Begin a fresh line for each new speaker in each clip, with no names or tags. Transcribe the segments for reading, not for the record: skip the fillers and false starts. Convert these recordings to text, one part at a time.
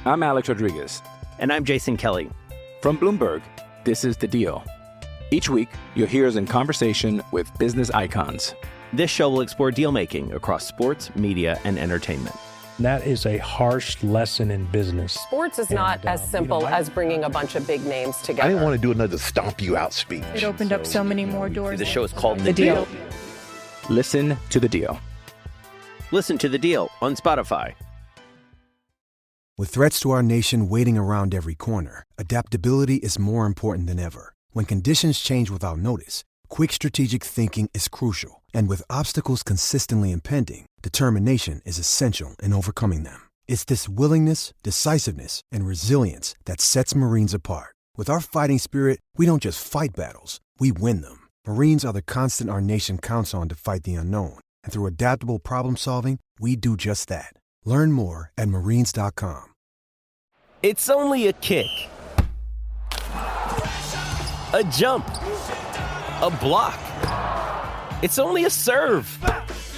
I'm Alex Rodriguez.
And I'm Jason Kelly.
From Bloomberg, this is The Deal. Each week, you'll hear us in conversation with business icons.
This show will explore deal-making across sports, media, and entertainment.
That is a harsh lesson in business.
Sports is not as simple as bringing a bunch of big names together.
I didn't want to do another stomp you out speech.
It opened up so many more doors.
The show is called The Deal.
Listen to The Deal.
Listen to The Deal on Spotify.
With threats to our nation waiting around every corner, adaptability is more important than ever. When conditions change without notice, quick strategic thinking is crucial. And with obstacles consistently impending, determination is essential in overcoming them. It's this willingness, decisiveness, and resilience that sets Marines apart. With our fighting spirit, we don't just fight battles, we win them. Marines are the constant our nation counts on to fight the unknown. And through adaptable problem solving, we do just that. Learn more at marines.com.
It's only a kick, a jump, a block. It's only a serve.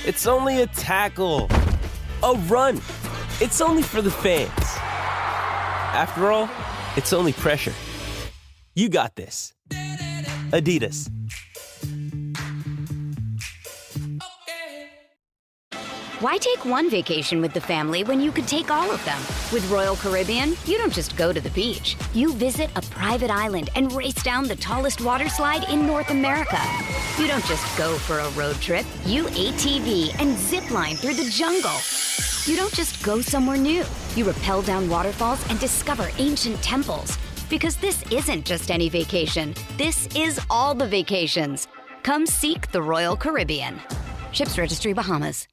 It's only a tackle, a run. It's only for the fans. After all, it's only pressure. You got this. Adidas.
Why take one vacation with the family when you could take all of them? With Royal Caribbean, you don't just go to the beach. You visit a private island and race down the tallest water slide in North America. You don't just go for a road trip. You ATV and zip line through the jungle. You don't just go somewhere new. You rappel down waterfalls and discover ancient temples. Because this isn't just any vacation. This is all the vacations. Come seek the Royal Caribbean. Ships Registry, Bahamas.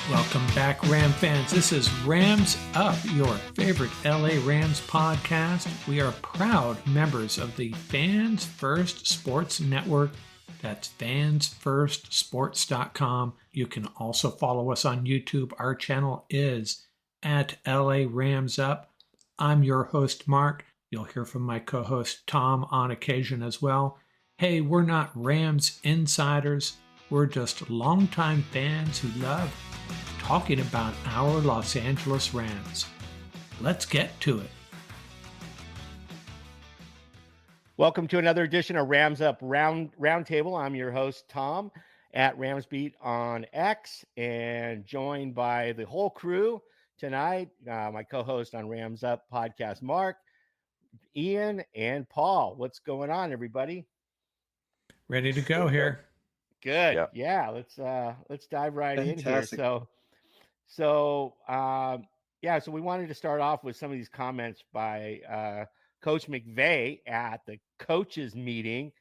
Welcome back, Ram fans. This is Rams Up, your favorite LA Rams podcast. We are proud members of the Fans First Sports Network. That's fansfirstsports.com. You can also follow us on YouTube. Our channel is at LA Rams Up. I'm your host, Mark. You'll hear from my co-host, Tom, on occasion as well. Hey, we're not Rams insiders. We're just longtime fans who love talking about our Los Angeles Rams. Let's get to it.
Welcome to another edition of Rams Up Roundtable. I'm your host, Tom, at Ramsbeat on X, and joined by the whole crew tonight, my co-host on Rams Up podcast, Mark, Ian, and Paul. What's going on, everybody?
Ready to go here.
Good.
Yep.
Yeah, let's dive right
Fantastic.
in here. So we wanted to start off with some of these comments by Coach McVay at the coaches meeting,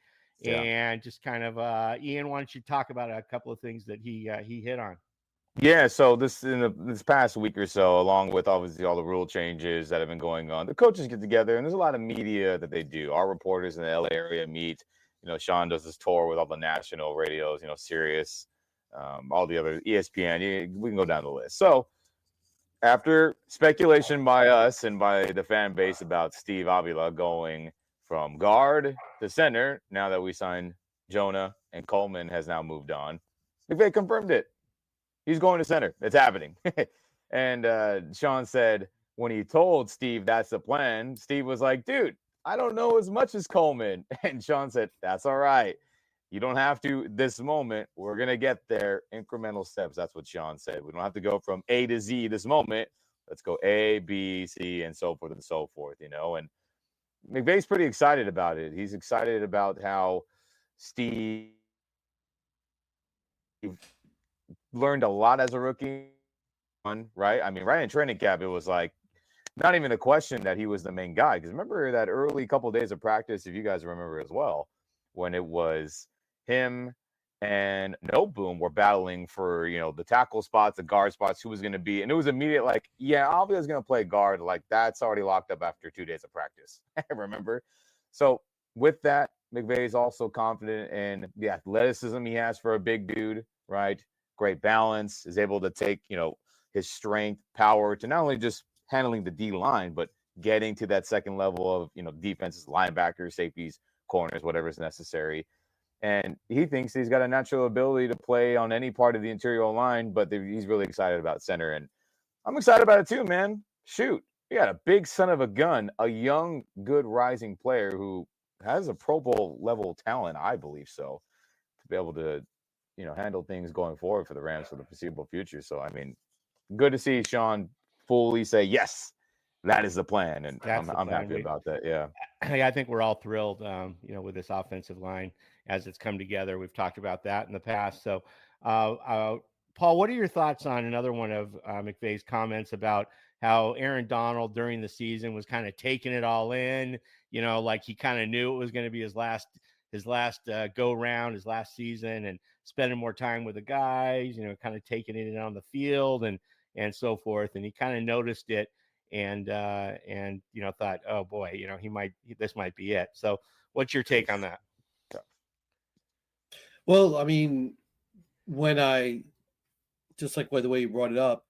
and just kind of Ian, why don't you talk about a couple of things that he hit on?
Yeah, so this past week or so, along with obviously all the rule changes that have been going on, the coaches get together, and there's a lot of media that they do. Our reporters in the LA area meet. Sean does this tour with all the national radios, Sirius, all the other ESPN. We can go down the list. So after speculation by us and by the fan base about Steve Avila going from guard to center, now that we signed Jonah and Coleman has now moved on, McVay confirmed it. He's going to center. It's happening. And Sean said when he told Steve that's the plan, Steve was like, dude, I don't know as much as Coleman. And Sean said, that's all right. You don't have to this moment. We're going to get there. Incremental steps. That's what Sean said. We don't have to go from A to Z this moment. Let's go A, B, C, and so forth and so forth, And McVay's pretty excited about it. He's excited about how Steve learned a lot as a rookie, right? I mean, right in training camp, it was like not even a question that he was the main guy. Because remember that early couple of days of practice, if you guys remember as well, when it was him and No Boom were battling for, the tackle spots, the guard spots, who was going to be. And it was immediate like, yeah, Avila's going to play guard. Like, that's already locked up after 2 days of practice. Remember? So with that, McVay is also confident in the athleticism he has for a big dude, right? Great balance, is able to take, his strength, power to not only just handling the D line, but getting to that second level of, defenses, linebackers, safeties, corners, whatever is necessary. And he thinks he's got a natural ability to play on any part of the interior line, but he's really excited about center. And I'm excited about it too, man. Shoot, you got a big son of a gun, a young, good rising player who has a Pro Bowl level talent, I believe so, to be able to, handle things going forward for the Rams for the foreseeable future. So, I mean, good to see Sean fully say, yes, that is the plan. And I'm happy about that. Yeah.
I think we're all thrilled, with this offensive line as it's come together. We've talked about that in the past. So, Paul, what are your thoughts on another one of McVay's comments about how Aaron Donald during the season was kind of taking it all in, like he kind of knew it was going to be his last go round, his last season, and spending more time with the guys, kind of taking it in on the field and so forth. And he kind of noticed it and thought, oh boy, this might be it. So what's your take on that?
Well, I mean, just like the way you brought it up,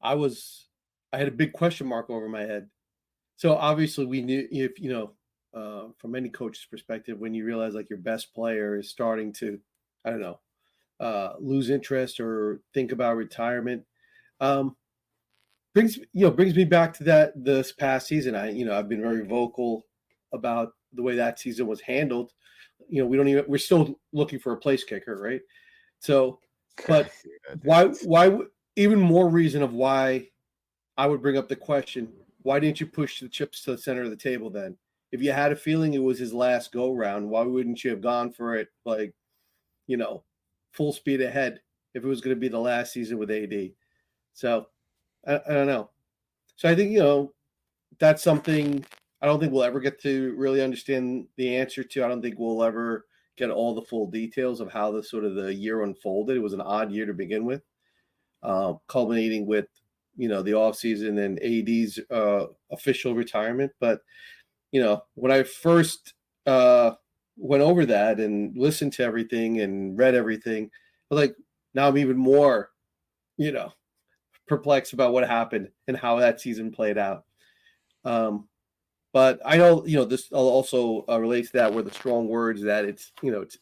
I had a big question mark over my head. So obviously we knew, if from any coach's perspective, when you realize like your best player is starting to, I don't know, lose interest or think about retirement, brings me back to this past season. I've been very vocal about the way that season was handled. We're still looking for a place kicker, right? So, but why even more reason of why I would bring up the question, why didn't you push the chips to the center of the table then? If you had a feeling it was his last go round, why wouldn't you have gone for it full speed ahead if it was going to be the last season with AD? So I don't know. So I think, that's something I don't think we'll ever get to really understand the answer to. I don't think we'll ever get all the full details of how the year unfolded. It was an odd year to begin with, culminating with, the offseason and AD's official retirement. But, when I first went over that and listened to everything and read everything, now I'm even more, perplexed about what happened and how that season played out. But I know, this also relates to that with the strong words that it's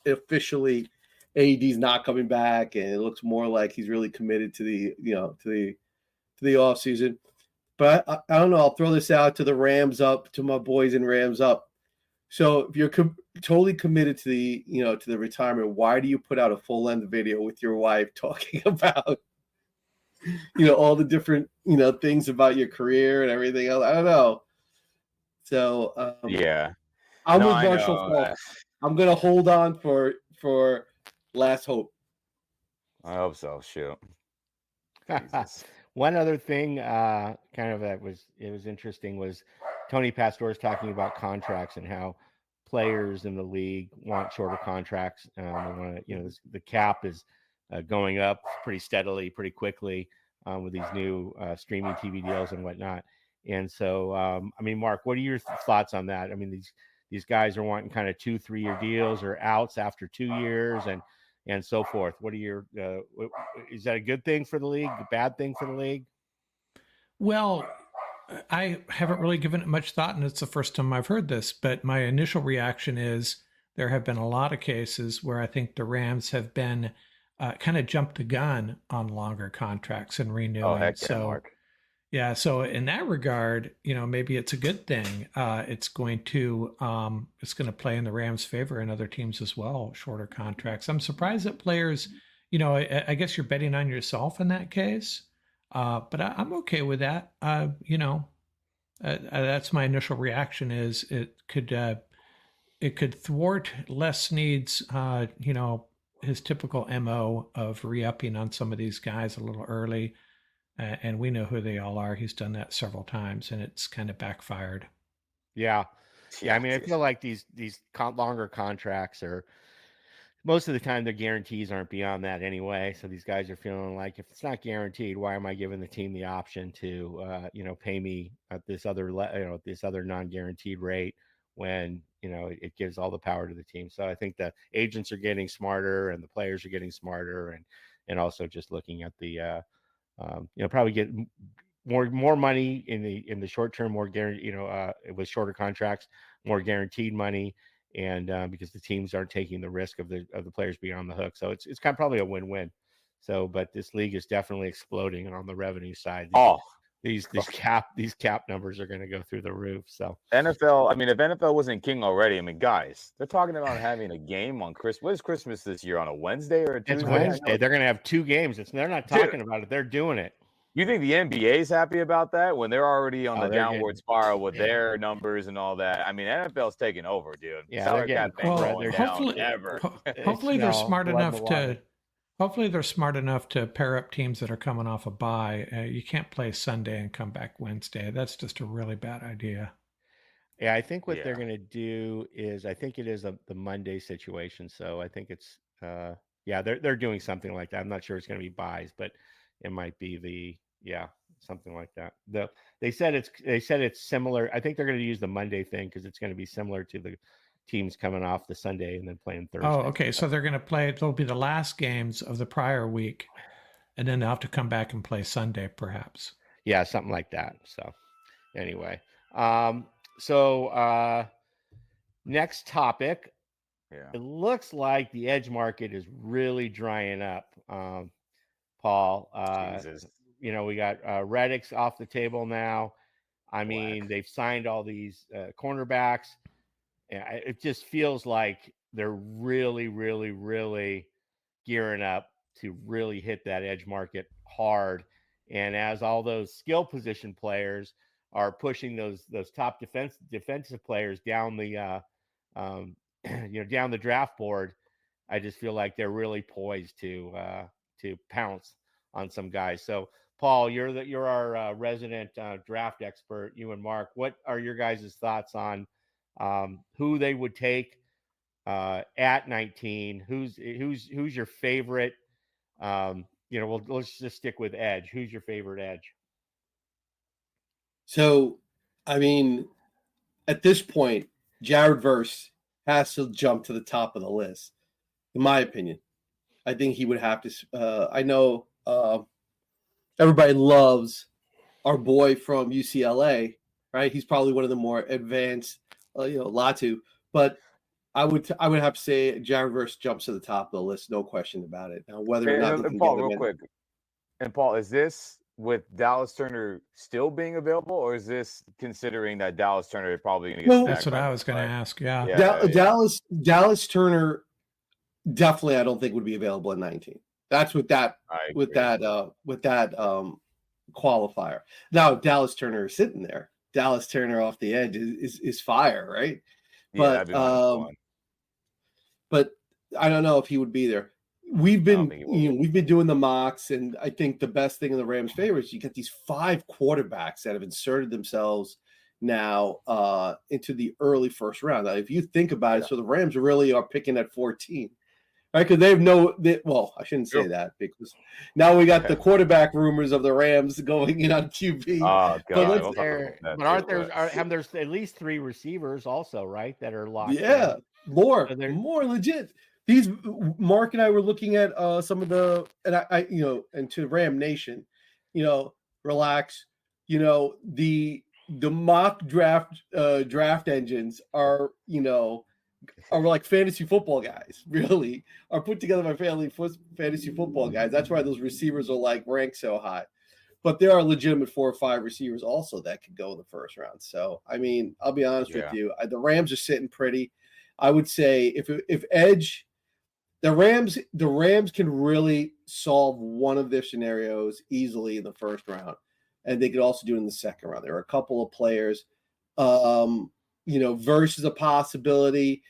officially AD's not coming back, and it looks more like he's really committed to the off season. But I don't know. I'll throw this out to the Rams Up, to my boys in Rams Up. So if you're totally committed to the retirement, why do you put out a full length video with your wife talking about all the different things about your career and everything else? I don't know. So
yeah,
I'm with Marshall Falk. I'm gonna hold on for last hope.
I hope so. Shoot.
One other thing, it was interesting, was Tony Pastore's talking about contracts and how players in the league want shorter contracts. They want to, the cap is going up pretty steadily, pretty quickly with these new streaming TV deals and whatnot. And so, Mark, what are your thoughts on that? I mean, these guys are wanting kind of 2-3 year deals or outs after 2 years and so forth. What are your is that a good thing for the league? A bad thing for the league?
Well, I haven't really given it much thought, and it's the first time I've heard this, but my initial reaction is there have been a lot of cases where I think the Rams have been kind of jumped the gun on longer contracts and renewing.
Oh, heck yeah, Mark.
Yeah, so in that regard, maybe it's a good thing. It's going to play in the Rams' favor and other teams as well. Shorter contracts. I'm surprised that players, I guess you're betting on yourself in that case. But I'm okay with that. That's my initial reaction. Is it could thwart Les Snead's, his typical MO of re-upping on some of these guys a little early. And we know who they all are. He's done that several times, and it's kind of backfired.
Yeah. I mean, I feel like these longer contracts are, most of the time, their guarantees aren't beyond that anyway. So these guys are feeling like, if it's not guaranteed, why am I giving the team the option to, pay me at this other non-guaranteed rate when, it gives all the power to the team. So I think the agents are getting smarter and the players are getting smarter, and also just looking at the probably get more money in the short term, more guaranteed, with shorter contracts, more guaranteed money, and because the teams aren't taking the risk of the players being on the hook, so it's kind of probably a win-win. So, but this league is definitely exploding on the revenue side. These cap numbers are going to go through the roof. So
NFL, I mean, if NFL wasn't king already, I mean, guys, they're talking about having a game on Christmas. What is Christmas this year, on a Wednesday or a Tuesday?
It's Wednesday. They're going to have 2 games. They're not talking about it. They're doing it.
You think the NBA is happy about that when they're already on the downward spiral with their numbers and all that? I mean, NFL's taking over, dude.
Yeah, they're getting
hopefully they're smart enough to. Hopefully they're smart enough to pair up teams that are coming off a bye. You can't play Sunday and come back Wednesday. That's just a really bad idea.
Yeah, I think what they're going to do is, I think it is the Monday situation. So I think it's, they're doing something like that. I'm not sure it's going to be buys, but it might be something like that. They said it's similar. I think they're going to use the Monday thing because it's going to be similar to the teams coming off the Sunday and then playing Thursday.
Oh, okay. So they're going to play, they'll be the last games of the prior week, and then they'll have to come back and play Sunday, perhaps.
Yeah, something like that. So anyway, next topic.
Yeah.
It looks like the edge market is really drying up, Paul.
Jesus.
We got Reddick's off the table now. I mean, they've signed all these cornerbacks. It just feels like they're really, really, really gearing up to really hit that edge market hard. And as all those skill position players are pushing those top defensive players down the down the draft board, I just feel like they're really poised to pounce on some guys. So, Paul, you're our resident draft expert. You and Mark, what are your guys' thoughts on who they would take at 19? Who's your favorite? Let's just stick with edge. Who's your favorite edge?
So, I mean, at this point, Jared Verse has to jump to the top of the list, in my opinion. I think he would have to. I know everybody loves our boy from UCLA, right? He's probably one of the more advanced, Latu. But I would have to say Jared Verse jumps to the top of the list, no question about it. Now, whether or not,
and Paul, real quick, and Paul, is this with Dallas Turner still being available, or is this considering that Dallas Turner is probably going to get?
That's what I was going to ask. Yeah,
Dallas Turner definitely, I don't think would be available at 19. That's with that qualifier. Now Dallas Turner is sitting there. Dallas Turner off the edge is fire, right?
Yeah,
but I don't know if he would be there. We've been doing the mocks, and I think the best thing in the Rams' favor is you get these 5 quarterbacks that have inserted themselves now into the early first round. Now, if you think about it, so the Rams really are picking at 14, right? Because I shouldn't say that, because now we got the quarterback rumors of the Rams going in on QB.
Oh God!
But aren't there at least 3 receivers also, right, that are locked?
Yeah, more legit. These Mark and I were looking at some of the, and I and to Ram Nation, relax. The mock draft engines are like fantasy football guys. Really are put together by fantasy football guys. That's why those receivers are like ranked so high. But there are legitimate 4 or 5 receivers also that could go in the first round. So I mean, I'll be honest with you, the Rams are sitting pretty. I would say if edge. The Rams can really solve one of their scenarios easily in the first round, and they could also do it in the second round. There are a couple of players, Verse is a possibility.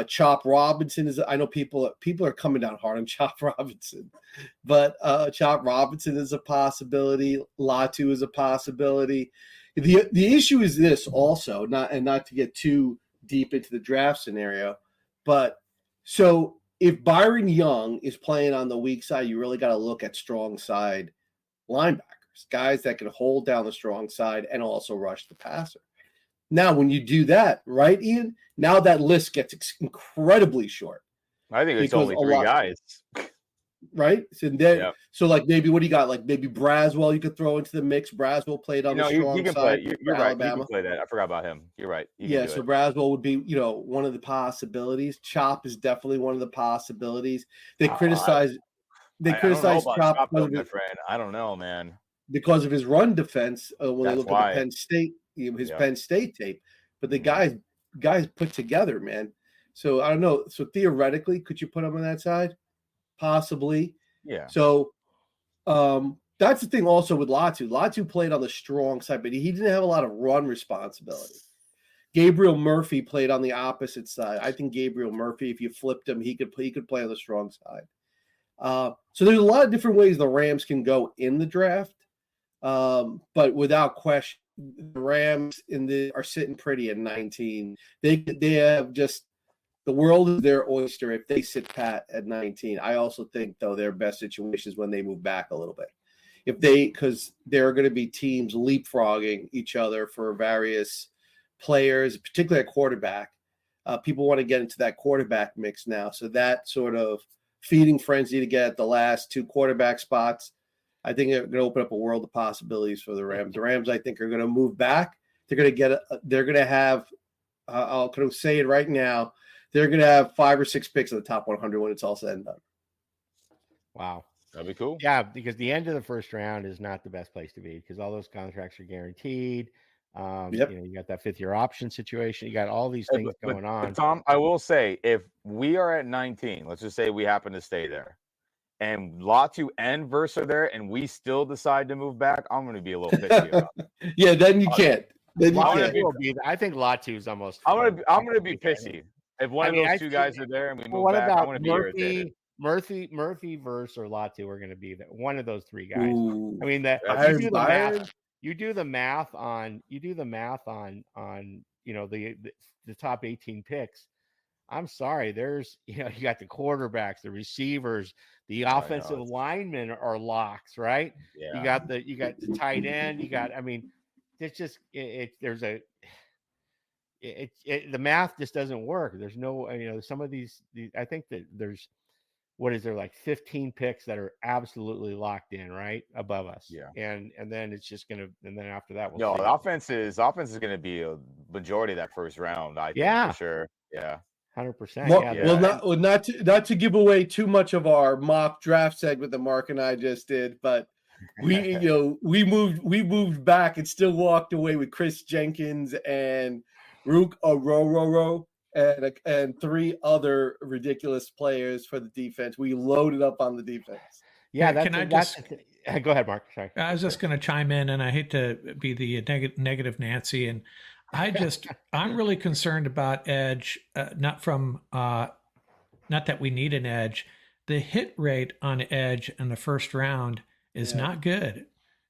Chop Robinson is. I know people are coming down hard on Chop Robinson, but Chop Robinson is a possibility. Latu is a possibility. The issue is this also, not to get too deep into the draft scenario, but so. If Byron Young is playing on the weak side, you really got to look at strong side linebackers, guys that can hold down the strong side and also rush the passer. Now, when you do that, right, Ian? Now that list gets incredibly short.
I think it's only 3 guys.
right? So then,
Yep.
so like maybe what do you got? Like maybe Braswell you could throw into the mix. Braswell played on the
He
strong
can
side
play.
for
You're right. He
Alabama.
can play that. I forgot about him. You're right. He can do
So
it.
Braswell would be, one of the possibilities. Chop is definitely one of the possibilities. They criticize
I don't know about
Chop
Chop, though, my friend. I don't know, man.
because of his run defense when they
That's
look
why.
at the Penn State, his
Yeah.
Penn State tape. But the guys put together, man. So I don't know. So theoretically, could you put him on that side? Possibly.
Yeah.
So that's the thing also with Latu. Latu played on the strong side, but he didn't have a lot of run responsibility. Gabriel Murphy played on the opposite side. I think Gabriel Murphy, if you flipped him, he could play on the strong side. So there's a lot of different ways the Rams can go in the draft. But without question, the Rams are sitting pretty at 19. They have just the world is their oyster if they sit pat at 19. I also think though their best situation is when they move back a little bit. Because there are going to be teams leapfrogging each other for various players, particularly at quarterback. People want to get into that quarterback mix now. So that sort of feeding frenzy to get at the last two quarterback spots, I think it's going to open up a world of possibilities for the Rams. The Rams, I think, are going to move back. They're going to have, I'll kind of say it right now, they're going to have 5 or 6 picks in the top 100 when it's all said and done.
Wow.
That'd be cool.
Yeah, because the end of the first round is not the best place to be because all those contracts are guaranteed. You got that 5th-year option situation. You got all these things going on.
But Tom, I will say, if we are at 19, let's just say we happen to stay there, and Latu and Verse are there, and we still decide to move back, I'm going to be a little pissy about it.
Yeah, then you can't.
I think Latu's almost.
I'm going to be pissy if one of those two guys are there and we move back. I'm going to be irritated.
Murphy, Verse, or Latu are going to be there. One of those 3 guys.
Ooh,
I mean, you do the math on the top 18 picks. I'm sorry, there's you got the quarterbacks, the receivers, the offensive linemen are locks, right?
Yeah.
You got the tight end, it's just the math just doesn't work. There's no some of these I think that there's like 15 picks that are absolutely locked in right above us.
Yeah.
And then it's just gonna and then after that
the offense is going to be a majority of that first round, I think, for sure. Yeah.
100%.
Well, not to give away too much of our mock draft segment that Mark and I just did, but we we moved back and still walked away with Chris Jenkins and Rook Orororo and 3 other ridiculous players for the defense. We loaded up on the defense.
Yeah, go ahead, Mark. Sorry.
I was just going to chime in, and I hate to be the negative Nancy, and I'm really concerned about edge, not that we need an edge. The hit rate on edge in the first round is not good.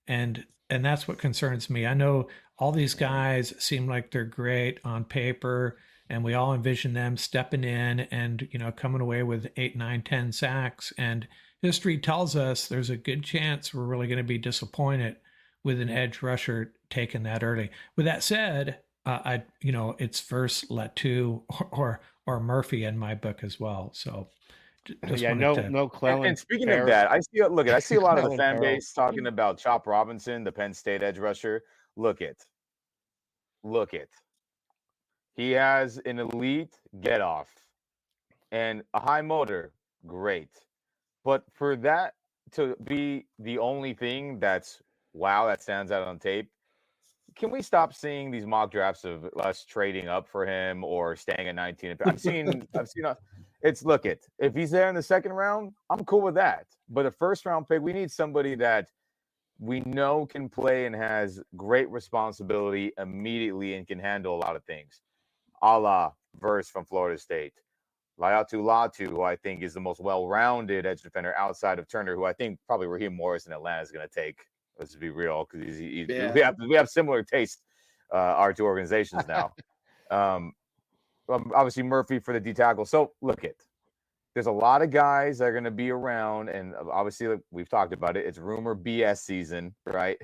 And that's what concerns me. I know all these guys seem like they're great on paper, and we all envision them stepping in and, coming away with 8, 9, 10 sacks. And history tells us there's a good chance we're really going to be disappointed with an edge rusher taking that early. With that said, it's Verse, Latu, or Murphy in my book as well. So
no Clellan.
And speaking of that, I see a lot of the fan base talking about Chop Robinson, the Penn State edge rusher. Look it. He has an elite get off and a high motor. Great. But for that to be the only thing that stands out on tape, can we stop seeing these mock drafts of us trading up for him or staying at 19? I've seen if he's there in the second round, I'm cool with that. But a first round pick, we need somebody that we know can play and has great responsibility immediately and can handle a lot of things. A la Verse from Florida State. Latu, who I think is the most well-rounded edge defender outside of Turner, who I think probably Raheem Morris in Atlanta is going to take. Let's be real, because we have similar tastes, our 2 organizations now. Obviously Murphy for the D tackle. So there's a lot of guys that are going to be around, and obviously we've talked about it. It's rumor BS season, right?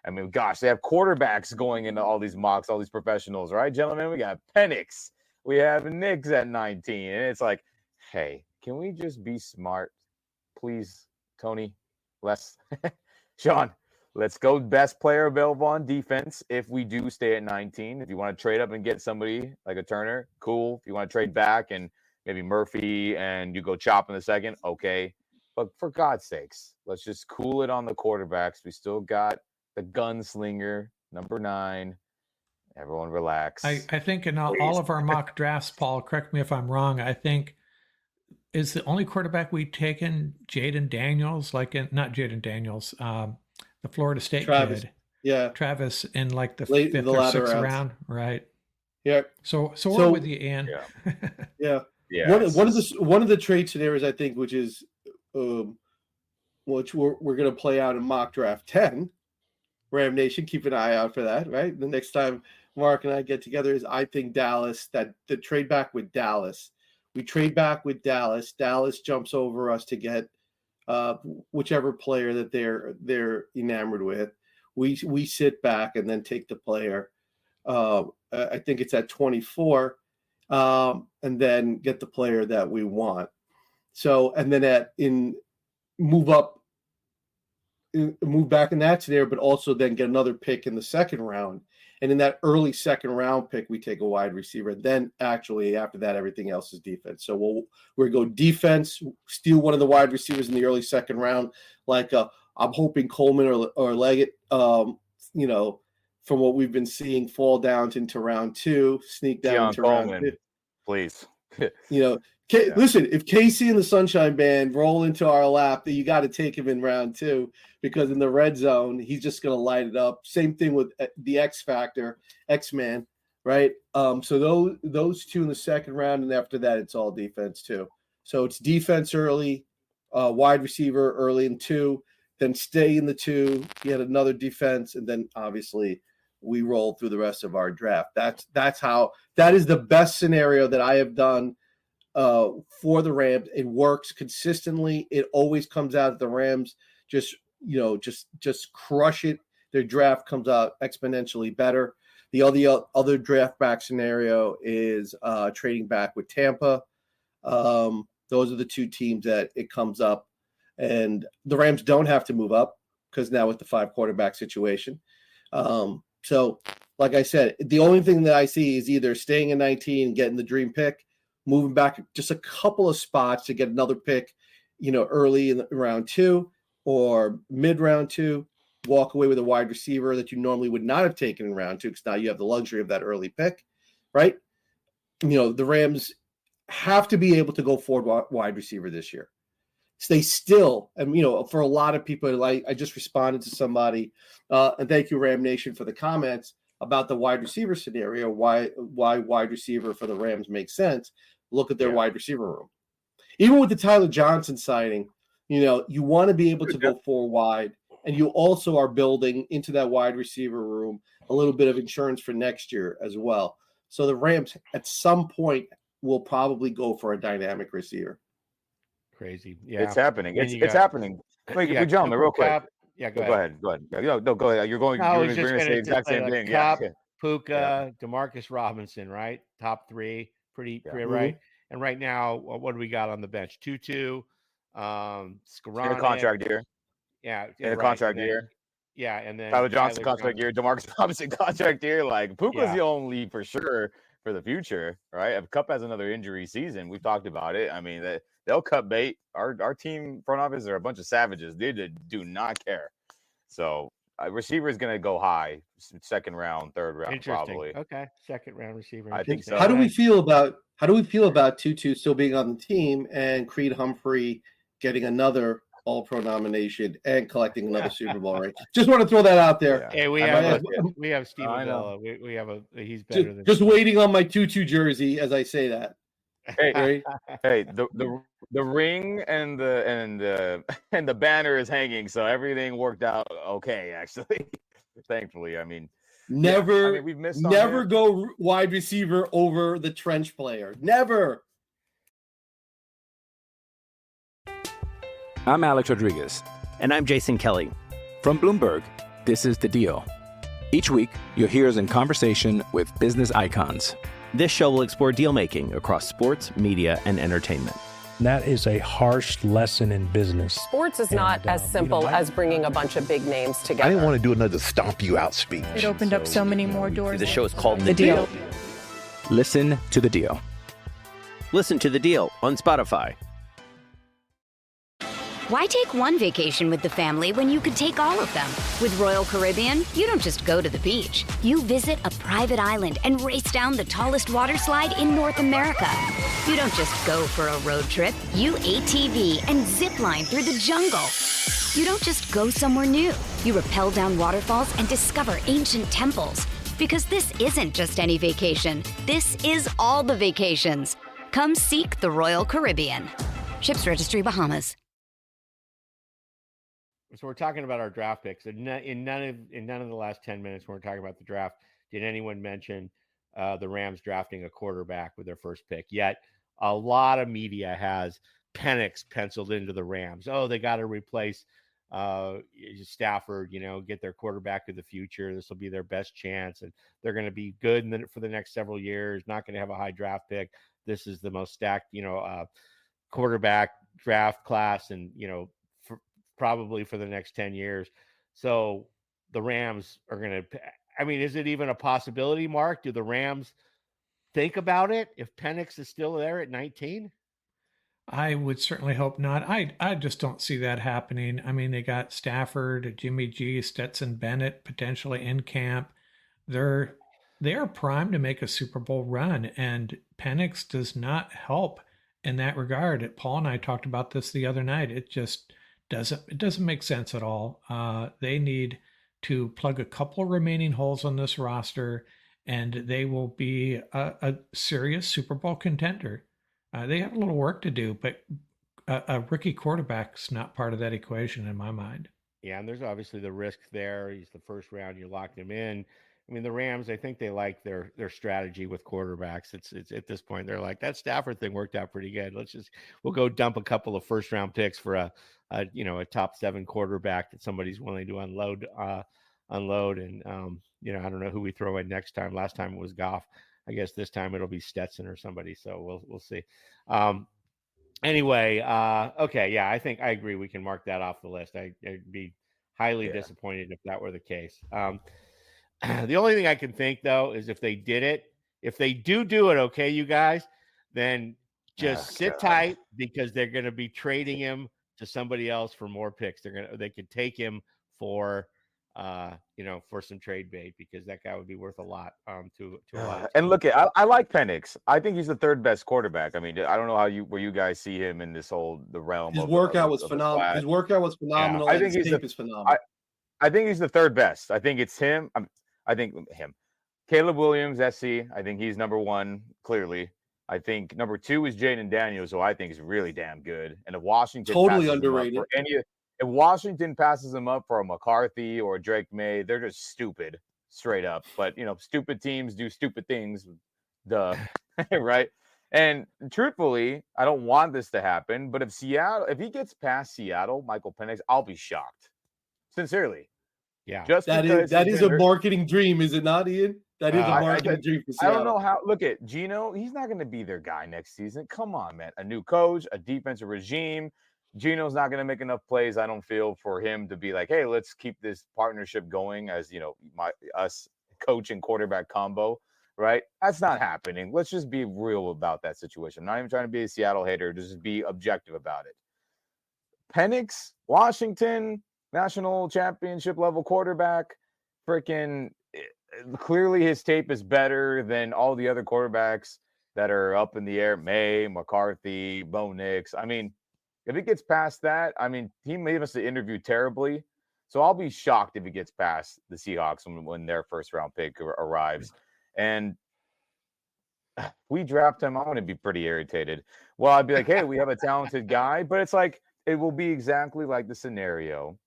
I mean, gosh, they have quarterbacks going into all these mocks, all these professionals, right, gentlemen? We got Penix, we have Nix at 19, and it's like, hey, can we just be smart, please, Tony, Sean, let's go best player available on defense if we do stay at 19. If you want to trade up and get somebody like a Turner, cool. If you want to trade back and maybe Murphy and you go chop in the second, okay. But for God's sakes, let's just cool it on the quarterbacks. We still got the gunslinger, number 9. Everyone relax.
I think in all of our mock drafts, Paul, correct me if I'm wrong, I think is the only quarterback we've taken Jaden Daniels, not Jaden Daniels, the Florida State
Travis.
kid.
Yeah.
Travis in like the
Late
5th or 6th round. Right.
Yeah.
So we're with you, Ian.
Yeah.
Yeah.
One of the trade scenarios, I think, which is which we're going to play out in mock draft 10. Ram Nation, keep an eye out for that, right? The next time Mark and I get together is, I think, Dallas, that the trade back with Dallas. We trade back with Dallas. Dallas jumps over us to get whichever player that they're enamored with. We sit back and then take the player. I think it's at 24, and then get the player that we want. So, and then move back in that scenario, but also then get another pick in the second round. And in that early second round pick, we take a wide receiver. Then actually after that, everything else is defense. So we'll go defense, steal one of the wide receivers in the early second round. Like I'm hoping Coleman or Leggett, from what we've been seeing, fall down into round 2, sneak down into round 2.
Please.
Listen, if Casey and the Sunshine Band roll into our lap, you got to take him in round 2, because in the red zone, he's just going to light it up. Same thing with the X Factor, X-Man, right? So those 2 in the second round, and after that, it's all defense too. So it's defense early, wide receiver early in 2, then stay in the 2, get another defense, and then obviously we roll through the rest of our draft. That is the best scenario that I have done for the Rams. It works consistently. It always comes out that the Rams just crush it. Their draft comes out exponentially better. The other draft back scenario is trading back with Tampa. Those are the 2 teams that it comes up, and the Rams don't have to move up because now with the 5 quarterback situation. So like I said, the only thing that I see is either staying in 19 and getting the dream pick, moving back just a couple of spots to get another pick, early in round 2 or mid round 2, walk away with a wide receiver that you normally would not have taken in round 2, because now you have the luxury of that early pick, right? The Rams have to be able to go forward wide receiver this year. They still, and for a lot of people, I just responded to somebody, and thank you, Ram Nation, for the comments about the wide receiver scenario, why wide receiver for the Rams makes sense. Look at their wide receiver room. Even with the Tyler Johnson signing, you want to be able to go 4 wide, and you also are building into that wide receiver room a little bit of insurance for next year as well. So the Rams at some point will probably go for a dynamic receiver.
Crazy. Yeah.
It's happening. It's happening. Wait, gentlemen, real quick.
Cup. Yeah, go ahead.
Go ahead. No, go ahead. You're going to say the exact same thing.
Cup, Puka, Demarcus Robinson, right? Top 3, pretty right. And right now, what do we got on the bench? Tutu, Skoranek.
In a contract year.
Yeah.
In a contract year.
Yeah, and then
Tyler Johnson contract year, Demarcus Robinson contract year. Like Puka's the only for sure for the future, right? If Cup has another injury season, we've talked about it. I mean, they'll cut bait. Our team front office are a bunch of savages. They do not care. So receiver is going to go high, second round, third round, probably.
Okay, second round receiver.
I think so.
How do we feel about Tutu still being on the team and Creed Humphrey getting another All-Pro nomination and collecting another Super Bowl ring? Just want to throw that out there.
Hey, we have Steve Avila. He's better than
just waiting on my Tutu jersey as I say that.
Hey, the ring and the banner is hanging, so everything worked out okay. Actually, thankfully, I mean, we've missed. Never
go wide receiver over the trench player. Never.
I'm Alex Rodriguez.
And I'm Jason Kelly.
From Bloomberg, this is The Deal. Each week, you'll hear us in conversation with business icons.
This show will explore deal-making across sports, media, and entertainment.
And that is a harsh lesson in business.
Sports is not as simple as bringing a bunch of big names together.
I didn't want to do another stomp you out speech.
It opened up so many more doors.
The show is called
The Deal.
Listen to the deal.
Listen to The Deal on Spotify.
Why take one vacation with the family when you could take all of them? With Royal Caribbean, you don't just go to the beach. You visit a private island and race down the tallest water slide in North America. You don't just go for a road trip. You ATV and zip line through the jungle. You don't just go somewhere new. You rappel down waterfalls and discover ancient temples. Because this isn't just any vacation. This is all the vacations. Come seek the Royal Caribbean. Ships Registry, Bahamas.
So we're talking about our draft picks. In none of the last 10 minutes when we're talking about the draft, did anyone mention the Rams drafting a quarterback with their first pick? Yet a lot of media has Penix penciled into the Rams. Oh, they got to replace Stafford, get their quarterback of the future. This will be their best chance, and they're going to be good for the next several years. Not going to have a high draft pick. This is the most stacked, quarterback draft class, and probably for the next 10 years. So the Rams are going to, is it even a possibility, Mark? Do the Rams think about it if Penix is still there at 19?
I would certainly hope not. I just don't see that happening. They got Stafford, Jimmy G, Stetson Bennett potentially in camp. They are primed to make a Super Bowl run, and Penix does not help in that regard. Paul and I talked about this the other night. It doesn't make sense at all. They need to plug a couple remaining holes on this roster, and they will be a serious Super Bowl contender. They have a little work to do, but a rookie quarterback's not part of that equation in my mind.
Yeah, and there's obviously the risk there. He's the first round. You locked him in. The Rams, I think they like their strategy with quarterbacks. It's at this point, they're like, that Stafford thing worked out pretty good. We'll go dump a couple of first round picks for a top 7 quarterback that somebody's willing to unload. And, I don't know who we throw in next time. Last time it was Goff. I guess this time it'll be Stetson or somebody. So we'll see. Anyway, okay. Yeah, I think I agree. We can mark that off the list. I'd be highly disappointed if that were the case. The only thing I can think, though, is if they did it, if they do it, okay, you guys, then just sit tight, because they're going to be trading him to somebody else for more picks. They could take him for some trade bait, because that guy would be worth a lot to a lot.
And look, I like Penix. I think he's the third best quarterback. I don't know where you guys see him in the realm.
His workout was phenomenal. His workout was phenomenal.
I think he's phenomenal. I think he's the third best. I think it's him. I think him. Caleb Williams, SC. I think he's number 1, clearly. I think number 2 is Jaden Daniels, who I think is really damn good. And if Washington
totally underrated.
If Washington passes him up for a McCarthy or a Drake May, they're just stupid, straight up. But stupid teams do stupid things, duh, right? And truthfully, I don't want this to happen. But if he gets past Seattle, Michael Penix, I'll be shocked. Sincerely.
Yeah,
that is a marketing dream, is it not, Ian? That is a marketing dream for Seattle.
I don't know how. Look at Geno; he's not going to be their guy next season. Come on, man! A new coach, a defensive regime. Geno's not going to make enough plays, I don't feel, for him to be like, hey, let's keep this partnership going as us coach and quarterback combo, right? That's not happening. Let's just be real about that situation. I'm not even trying to be a Seattle hater; just be objective about it. Penix, Washington. National championship level quarterback, freaking clearly his tape is better than all the other quarterbacks that are up in the air. May, McCarthy, Bo Nix. If it gets past that, he made us interview terribly. So I'll be shocked if he gets past the Seahawks when their first round pick arrives. And we draft him, I'm going to be pretty irritated. Well, I'd be like, hey, we have a talented guy, but it's like, it will be exactly like the scenario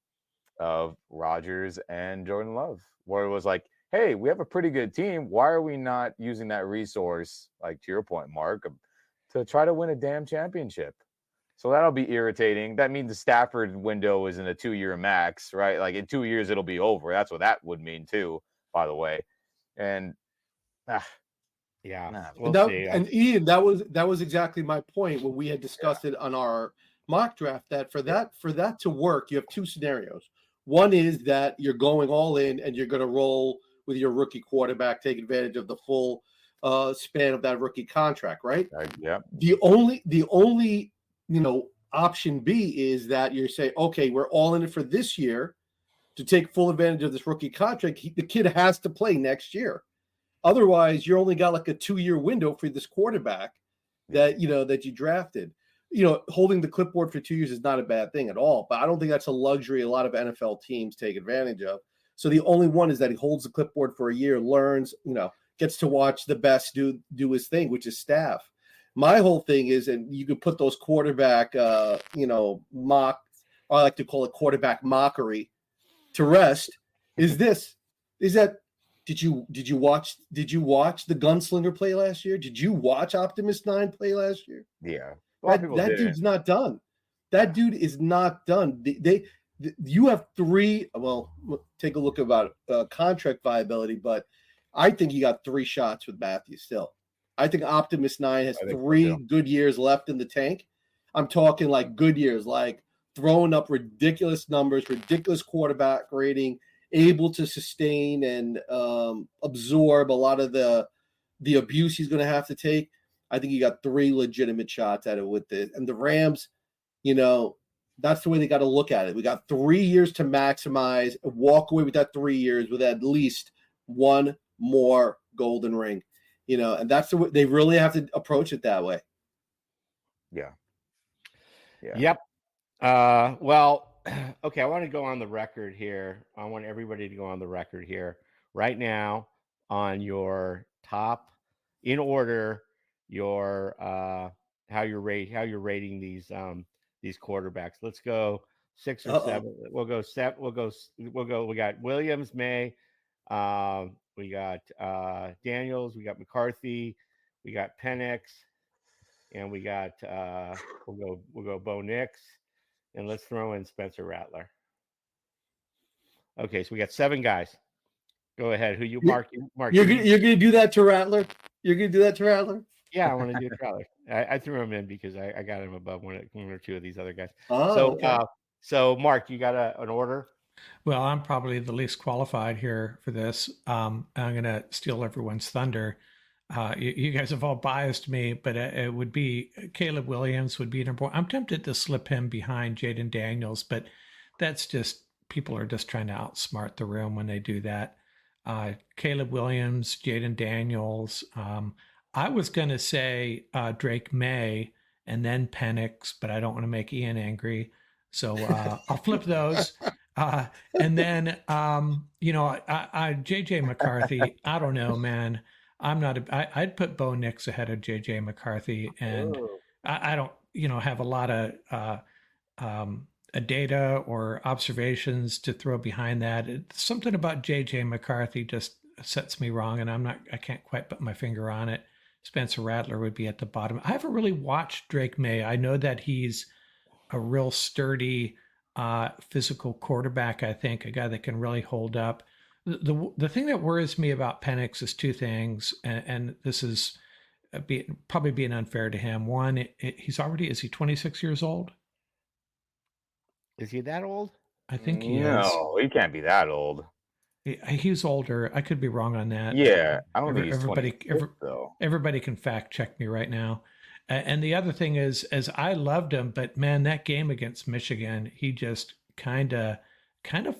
of Rodgers and Jordan Love, where it was like, hey, we have a pretty good team. Why are we not using that resource, like to your point, Mark, to try to win a damn championship? So that'll be irritating. That means the Stafford window is in a 2-year max, right? Like in 2 years, it'll be over. That's what that would mean too, by the way. And
Yeah,
Nah,
we'll see.
And Ian, that was exactly my point when we had discussed it on our mock draft. That for that to work, you have two scenarios. One is that you're going all in and you're going to roll with your rookie quarterback, take advantage of the full span of that rookie contract, right?
Yeah.
The only option B is that you're saying, okay, we're all in it for this year to take full advantage of this rookie contract. The kid has to play next year. Otherwise, you only got like a 2-year window for this quarterback that you drafted. Holding the clipboard for 2 years is not a bad thing at all, but I don't think that's a luxury a lot of NFL teams take advantage of. So the only one is that he holds the clipboard for a year, learns, gets to watch the best do his thing, which is staff. My whole thing is, and you could put those quarterback, mock, I like to call it quarterback mockery, to rest. Is that did you watch the Gunslinger play last year? Did you watch Optimus 9 play last year?
Yeah.
That dude's not done. That dude is not done. You have three. Well, take a look about contract viability, but I think you got 3 shots with Matthews still. I think Optimus 9 has 3 good years left in the tank. I'm talking like good years, like throwing up ridiculous numbers, ridiculous quarterback rating, able to sustain and absorb a lot of the abuse he's going to have to take. I think you got 3 legitimate shots at it with this. And the Rams, that's the way they got to look at it. We got 3 years to maximize, walk away with that 3 years with at least one more golden ring, and that's the way they really have to approach it that way.
Yeah.
Yep. Well, okay. I want to go on the record here. I want everybody to go on the record here right now on your top in order, your how you're rating these quarterbacks. Let's go 6 or 7. We'll go 7. We got Williams, May. We got Daniels. We got McCarthy. We got Penix, and we got we'll go Bo Nix, and let's throw in Spencer Rattler. Okay, so we got 7 guys. Go ahead. Who you mark?
You're gonna do that to Rattler? You're gonna do that to Rattler?
Yeah, I want to do it to Rattler. I threw him in because I got him above one or two of these other guys.
Okay.
So Mark, you got an order?
Well, I'm probably the least qualified here for this. I'm going to steal everyone's thunder. You guys have all biased me, but it would be Caleb Williams would be number 1. I'm tempted to slip him behind Jaden Daniels, but that's just people are just trying to outsmart the room when they do that. Caleb Williams, Jaden Daniels. I was going to say Drake May and then Penix, but I don't want to make Ian angry. So I'll flip those. And then, JJ McCarthy, I don't know, man. I'd put Bo Nix ahead of JJ McCarthy. And I don't, have a lot of data or observations to throw behind that. Something about JJ McCarthy just sets me wrong. And I can't quite put my finger on it. Spencer Rattler would be at the bottom. I haven't really watched Drake May. I know that he's a real sturdy, physical quarterback, I think, a guy that can really hold up. The thing that worries me about Penix is 2 things, and this is probably being unfair to him. One, is he 26 years old?
Is he that old?
I think he is.
No, he can't be that old.
He's older. I could be wrong on that.
Yeah, I don't think he's 26, though.
Everybody can fact check me right now. And the other thing is, as I loved him, but man, that game against Michigan, he just kind of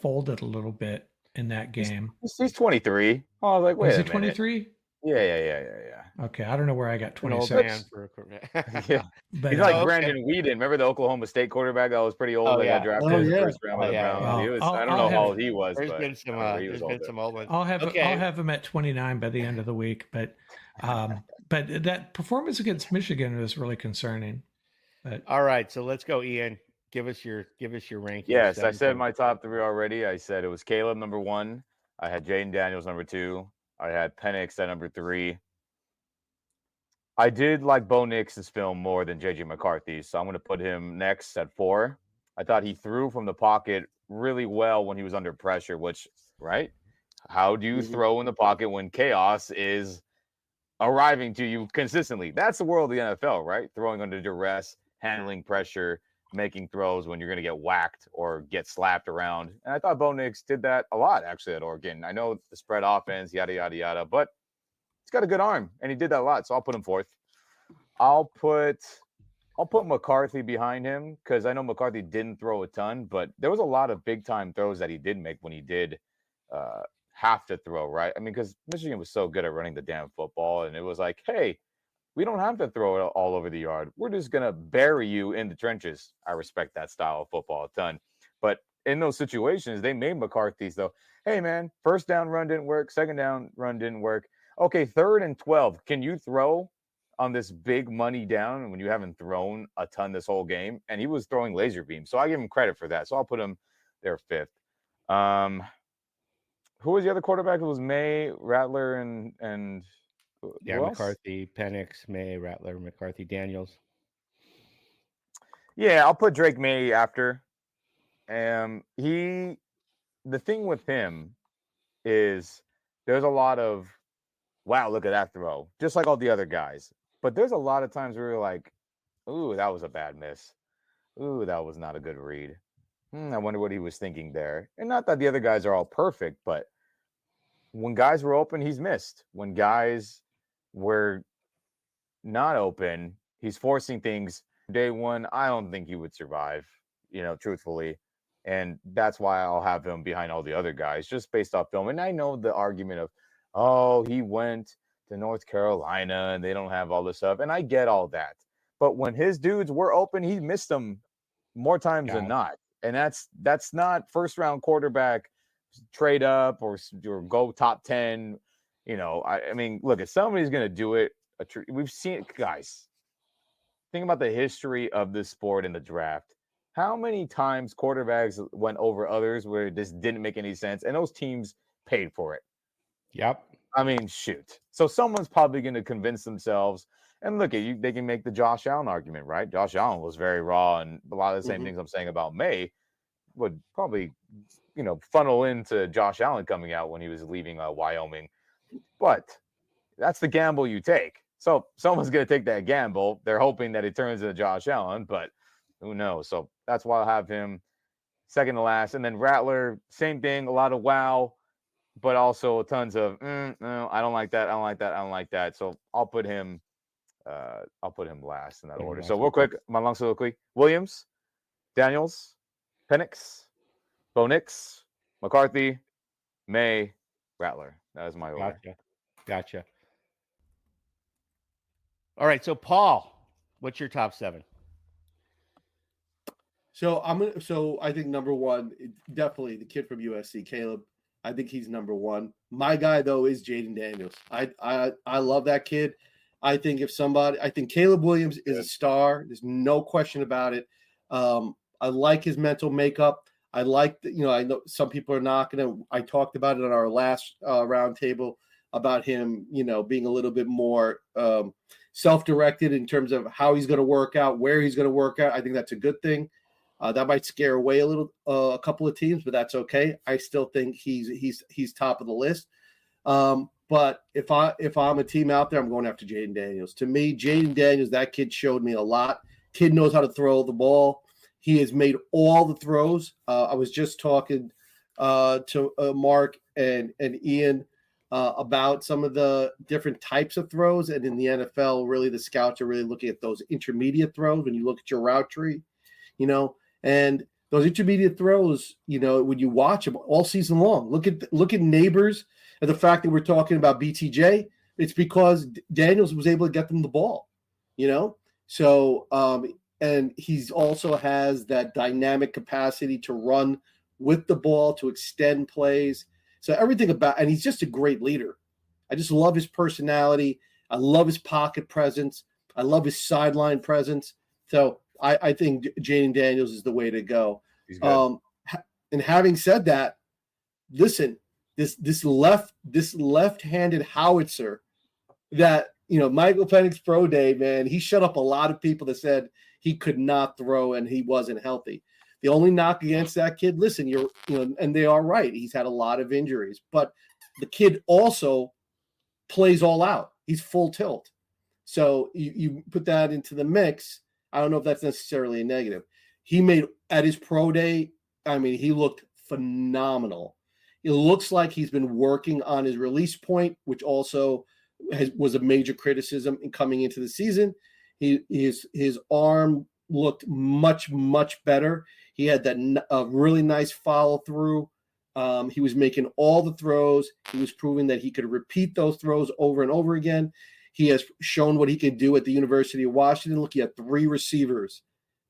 folded a little bit in that game.
He's 23. Oh, I was like, wait a minute.
Is he 23?
Yeah.
Okay, I don't know where I got 26.
An old man for a quarterback.
Yeah.
But,
he's like Brandon Whedon. Remember the Oklahoma State quarterback that was pretty old? Got drafted in the first round by the Browns. I don't know how old he was.
There's been some old ones.
I'll have him at 29 by the end of the week. But that performance against Michigan was really concerning. But
all right, so let's go, Ian. Give us your rankings.
Yes, I said my top 3 already. I said it was Caleb number 1. I had Jaden Daniels number 2. I had Penix at number 3. I did like Bo Nix's film more than JJ McCarthy, so I'm going to put him next at 4. I thought he threw from the pocket really well when he was under pressure, which, right? How do you throw in the pocket when chaos is arriving to you consistently. That's the world of the NFL, right? Throwing under duress, handling pressure, making throws when you're going to get whacked or get slapped around. And I thought Bo Nix did that a lot, actually, at Oregon. I know the spread offense, yada, yada, yada, but he's got a good arm, and he did that a lot, so I'll put him fourth. I'll put McCarthy behind him because I know McCarthy didn't throw a ton, but there was a lot of big-time throws that he did make when he did have to throw, right? I mean, because Michigan was so good at running the damn football, and it was like, hey, we don't have to throw it all over the yard. We're just going to bury you in the trenches. I respect that style of football a ton. But in those situations, they made McCarthy's, though. Hey, man, first down run didn't work. Second down run didn't work. Okay, 3rd and 12. Can you throw on this big money down when you haven't thrown a ton this whole game? And he was throwing laser beams. So I give him credit for that. So I'll put him there 5th. Who was the other quarterback? It was May, Rattler, and
yeah, McCarthy, Penix, May, Rattler, McCarthy, Daniels.
Yeah, I'll put Drake May after. The thing with him is there's a lot of, wow, look at that throw, just like all the other guys. But there's a lot of times where you're like, ooh, that was a bad miss. Ooh, that was not a good read. I wonder what he was thinking there. And not that the other guys are all perfect, but when guys were open, he's missed. When guys were not open, he's forcing things. Day one, I don't think he would survive, truthfully. And that's why I'll have him behind all the other guys, just based off film. And I know the argument of, oh, he went to North Carolina and they don't have all this stuff. And I get all that. But when his dudes were open, he missed them more times than not. And that's not first-round quarterback trade up or go top 10. I mean, look, if somebody's going to do it, we've seen it, guys. Think about the history of this sport in the draft. How many times quarterbacks went over others where this didn't make any sense, and those teams paid for it?
Yep.
I mean, shoot. So someone's probably going to convince themselves. And look, they can make the Josh Allen argument, right? Josh Allen was very raw, and a lot of the same things I'm saying about May would probably, funnel into Josh Allen coming out when he was leaving Wyoming. But that's the gamble you take. So someone's going to take that gamble. They're hoping that it turns into Josh Allen, but who knows? So that's why I'll have him second to last. And then Rattler, same thing, a lot of wow, but also tons of, no, I don't like that. I don't like that. I don't like that. So I'll put him last in that order. So real quick, my long soliloquy: Williams, Daniels, Penix, Bo Nix, McCarthy, May, Rattler. That is my order.
Gotcha. All right. So Paul, what's your top 7?
So I think number 1, definitely the kid from USC, Caleb. I think he's number 1. My guy though is Jaden Daniels. I love that kid. I think Caleb Williams is a star. There's no question about it. I like his mental makeup. I like that, I know some people are not going to, I talked about it on our last roundtable about him, being a little bit more self-directed in terms of how he's going to work out, where he's going to work out. I think that's a good thing. That might scare away a couple of teams, but that's okay. I still think he's top of the list. But if I'm a team out there, I'm going after Jaden Daniels. To me, Jaden Daniels, that kid showed me a lot. Kid knows how to throw the ball. He has made all the throws. I was just talking to Mark and Ian about some of the different types of throws. And in the NFL, really, the scouts are really looking at those intermediate throws when you look at your route tree, and those intermediate throws, when you watch them all season long, look at Neighbors and the fact that we're talking about BTJ. It's because Daniels was able to get them the ball, So, and he's also has that dynamic capacity to run with the ball, to extend plays. So everything about, and he's just a great leader. I just love his personality. I love his pocket presence. I love his sideline presence. So I think Jaden Daniels is the way to go. And having said that, listen, this left-handed howitzer that, Michael Penix Pro Day, man, he shut up a lot of people that said he could not throw and he wasn't healthy. The only knock against that kid, listen, and they are right. He's had a lot of injuries, but the kid also plays all out. He's full tilt. So you put that into the mix. I don't know if that's necessarily a negative. He made at his pro day, I mean, he looked phenomenal. It looks like he's been working on his release point, which also was a major criticism in coming into the season. His arm looked much, much better. He had that really nice follow through. He was making all the throws. He was proving that he could repeat those throws over and over again. He has shown what he can do at the University of Washington. Look, he had 3 receivers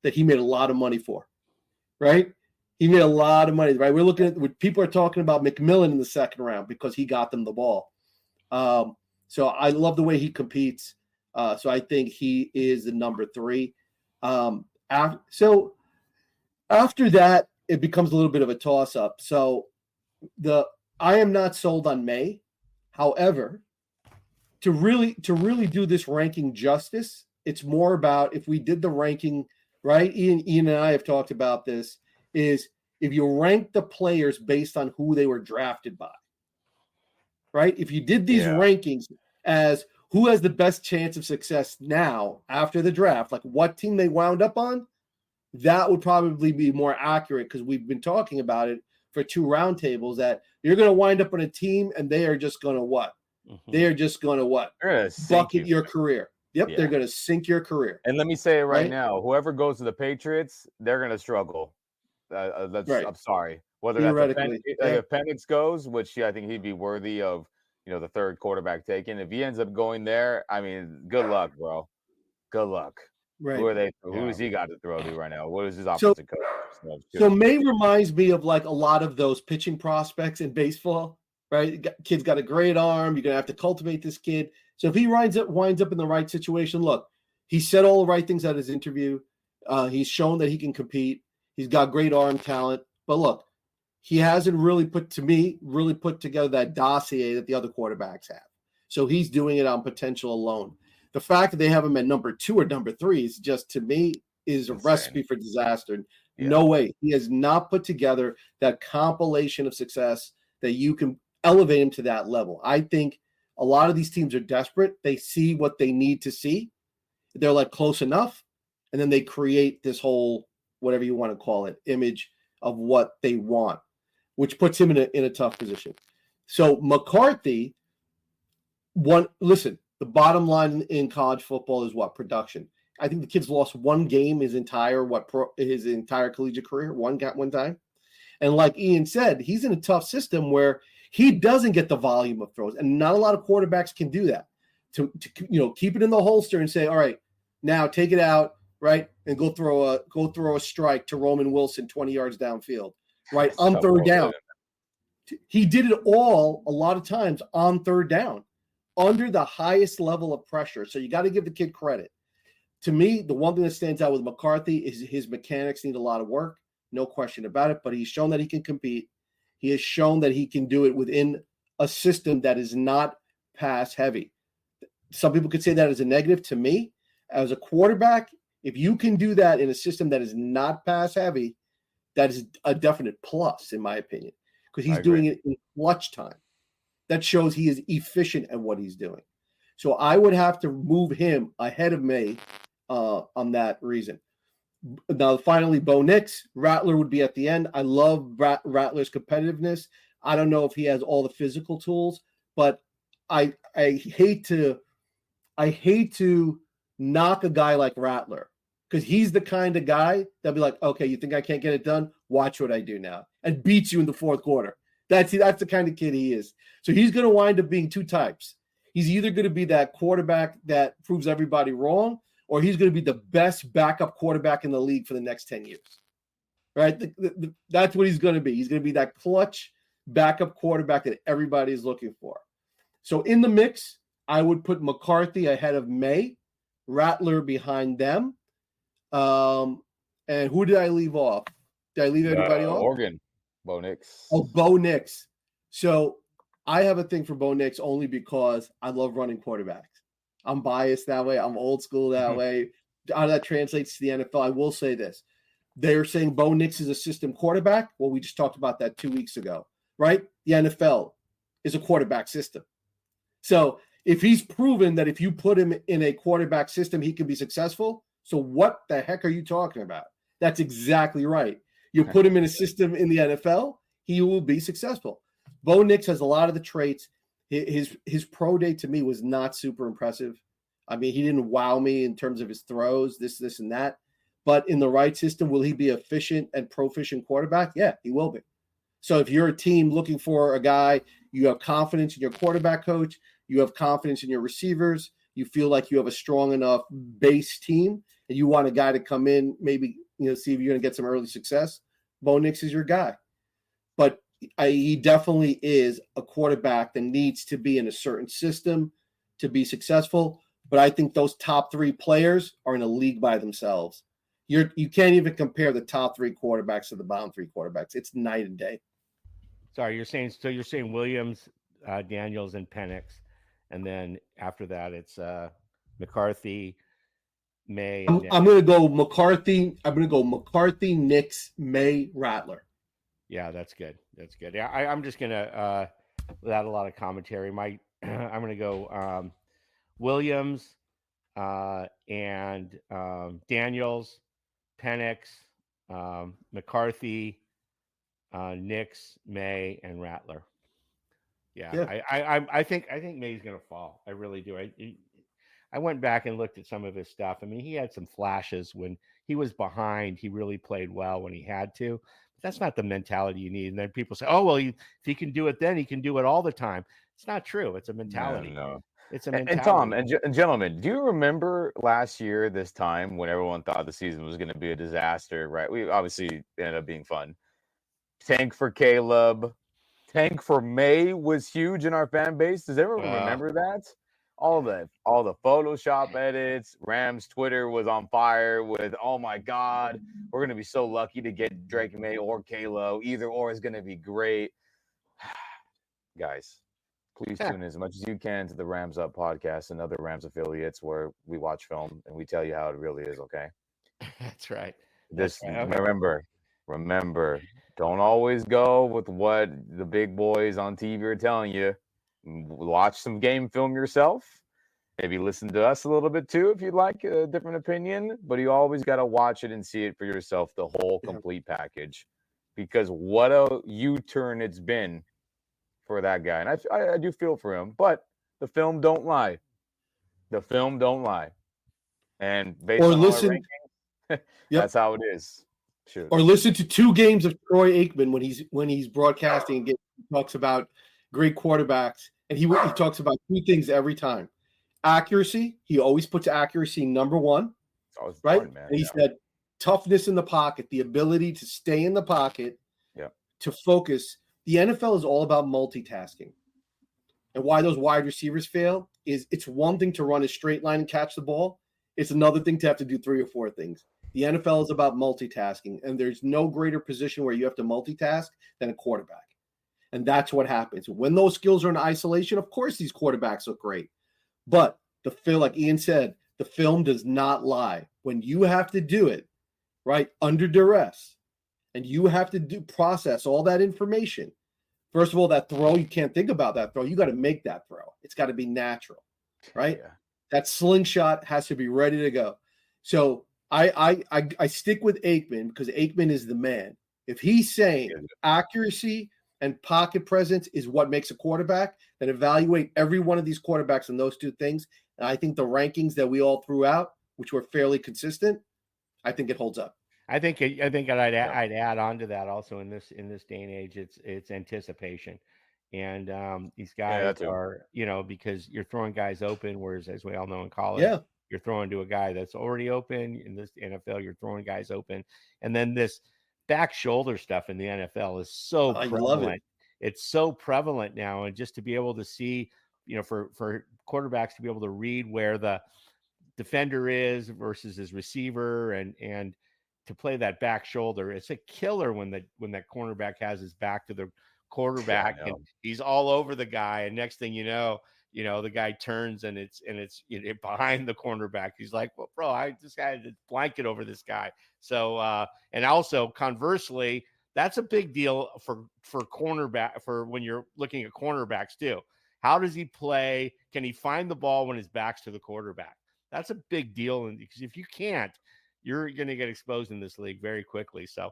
that he made a lot of money for, right? He made a lot of money, right? We're looking at what people are talking about McMillan in the second round because he got them the ball. So I love the way he competes. So I think he is the number 3. So after that, it becomes a little bit of a toss-up. So I am not sold on May. However, to really do this ranking justice, it's more about if we did the ranking, right? Ian and I have talked about this, is if you rank the players based on who they were drafted by, right? If you did these rankings as who has the best chance of success now after the draft, like what team they wound up on, that would probably be more accurate because we've been talking about it for 2 roundtables that you're going to wind up on a team and they are just going to what? Mm-hmm. They are just going to what? Bucket your career. Yep, they're going to sink your career.
And let me say it right now, whoever goes to the Patriots, they're going to struggle. I'm sorry. Whether that's if Penix goes, which I think he'd be worthy of, the 3rd quarterback taken. If he ends up going there, I mean, good luck, bro. Good luck.
Right.
Who has he got to throw to right now? What is his offensive coach?
So May reminds me of like a lot of those pitching prospects in baseball, right? Kid's got a great arm. You're going to have to cultivate this kid. So if he winds up in the right situation, look, he said all the right things at his interview. He's shown that he can compete. He's got great arm talent. But look, he hasn't really put together that dossier that the other quarterbacks have. So he's doing it on potential alone. The fact that they have him at number 2 or number 3 is just, to me, is a recipe for disaster. Yeah. No way. He has not put together that compilation of success that you can elevate him to that level. I think a lot of these teams are desperate. They see what they need to see. They're like close enough. And then they create this whole, whatever you want to call it, image of what they want, which puts him in a tough position. So McCarthy, listen, the bottom line in college football is what? Production. I think the kid's lost 1 game his entire collegiate career, one time. And like Ian said, he's in a tough system where he doesn't get the volume of throws, and not a lot of quarterbacks can do that. To keep it in the holster and say, all right, now take it out, right, and go throw a strike to Roman Wilson 20 yards downfield, right, on 3rd down. He did it all a lot of times on 3rd down, under the highest level of pressure. So you got to give the kid credit. To me, the one thing that stands out with McCarthy is his mechanics need a lot of work, no question about it, but he's shown that he can compete. He has shown that he can do it within a system that is not pass heavy. Some people could say that as a negative. To me, as a quarterback, if you can do that in a system that is not pass heavy, that is a definite plus, in my opinion, because he's doing it in clutch time. That shows he is efficient at what he's doing. So I would have to move him ahead of May on that reason. Now, finally, Bo Nix. Rattler would be at the end. I love Rattler's competitiveness. I don't know if he has all the physical tools, but I hate to knock a guy like Rattler, because he's the kind of guy that'll be like, okay, you think I can't get it done? Watch what I do now, and beats you in the 4th quarter. That's the kind of kid he is. So he's going to wind up being 2 types. He's either going to be that quarterback that proves everybody wrong, or he's going to be the best backup quarterback in the league for the next 10 years, right? That's what he's going to be. He's going to be that clutch backup quarterback that everybody is looking for. So in the mix, I would put McCarthy ahead of May, Rattler behind them. And who did I leave off? Did I leave anybody off?
Oregon, Bo Nix.
Oh, Bo Nix. So I have a thing for Bo Nix only because I love running quarterbacks. I'm biased that way. I'm old school that way. How that translates to the NFL, I will say this. They're saying Bo Nix is a system quarterback. Well, we just talked about that 2 weeks ago, right? The NFL is a quarterback system. So if he's proven that if you put him in a quarterback system, he can be successful. So what the heck are you talking about? That's exactly right. You put him in a system in the NFL, he will be successful. Bo Nix has a lot of the traits. His pro day to me was not super impressive. I mean, he didn't wow me in terms of his throws, this, and that. But in the right system, will he be efficient and proficient quarterback? Yeah, he will be. So if you're a team looking for a guy, you have confidence in your quarterback coach, you have confidence in your receivers, you feel like you have a strong enough base team, and you want a guy to come in, maybe, see if you're going to get some early success, Bo Nix is your guy. But he definitely is a quarterback that needs to be in a certain system to be successful. But I think those top three players are in a league by themselves. You can't even compare the top three quarterbacks to the bottom three quarterbacks. It's night and day.
Sorry, you're saying Williams, Daniels, and Penix, and then after that it's McCarthy, May.
I'm going to go McCarthy. I'm going to go McCarthy, Nix, May, Rattler.
Yeah, that's good. That's good. Yeah, I'm just going to without a lot of commentary. I'm going to go Williams and Daniels, Penix, McCarthy, Nix, May, and Rattler. Yeah. I think May's going to fall. I really do. I went back and looked at some of his stuff. I mean, he had some flashes when he was behind. He really played well when he had to. But that's not the mentality you need. And then people say, "Oh, well, if he can do it, then he can do it all the time." It's not true. It's a mentality.
No.
It's a mentality.
And Tom and gentlemen, do you remember last year this time when everyone thought the season was going to be a disaster? Right? We obviously ended up being fun. Tank for Caleb, tank for May was huge in our fan base. Does everyone remember that? All the Photoshop edits. Rams Twitter was on fire with, "Oh my God, we're going to be so lucky to get Drake May or Kalo. Either or is going to be great." Guys, please tune in as much as you can to the Rams Up podcast and other Rams affiliates where we watch film and we tell you how it really is, okay?
That's right.
Remember, don't always go with what the big boys on TV are telling you. Watch some game film yourself. Maybe listen to us a little bit too if you'd like a different opinion. But you always got to watch it and see it for yourself, the whole complete package. Because what a U-turn it's been for that guy. And I do feel for him. But the film don't lie. And based on our rankings, that's how it is. Sure.
Or listen to 2 games of Troy Aikman when he's broadcasting and talks about great quarterbacks, and he talks about 2 things every time: accuracy. He always puts accuracy number 1, right?
Fun, man.
And he said toughness in the pocket, the ability to stay in the pocket, to focus. The NFL is all about multitasking, and why those wide receivers fail is it's one thing to run a straight line and catch the ball. It's another thing to have to do 3 or 4 things. The NFL is about multitasking, and there's no greater position where you have to multitask than a quarterback. And that's what happens. When those skills are in isolation, of course, these quarterbacks look great. But the film, like Ian said, the film does not lie. When you have to do it, right, under duress, and you have to process all that information. First of all, that throw, you can't think about that throw. You got to make that throw. It's got to be natural, right? Yeah. That slingshot has to be ready to go. So I stick with Aikman because Aikman is the man. If he's saying accuracy and pocket presence is what makes a quarterback, then evaluate every one of these quarterbacks in those 2 things. And I think the rankings that we all threw out, which were fairly consistent, I think it holds up.
I think I'd add on to that also in this day and age, it's anticipation. And these guys are, because you're throwing guys open, whereas as we all know in college, you're throwing to a guy that's already open. In this NFL, you're throwing guys open. And then this back shoulder stuff in the NFL is so prevalent. It's so prevalent now. And just to be able to see, for quarterbacks to be able to read where the defender is versus his receiver and to play that back shoulder, it's a killer when that cornerback has his back to the quarterback and he's all over the guy. And next thing you know, the guy turns and it's behind the cornerback. He's like, "Well, bro, I just had a blanket over this guy." So, and also conversely, that's a big deal for cornerback, for when you're looking at cornerbacks too. How does he play? Can he find the ball when his back's to the quarterback? That's a big deal. And because if you can't, you're going to get exposed in this league very quickly. So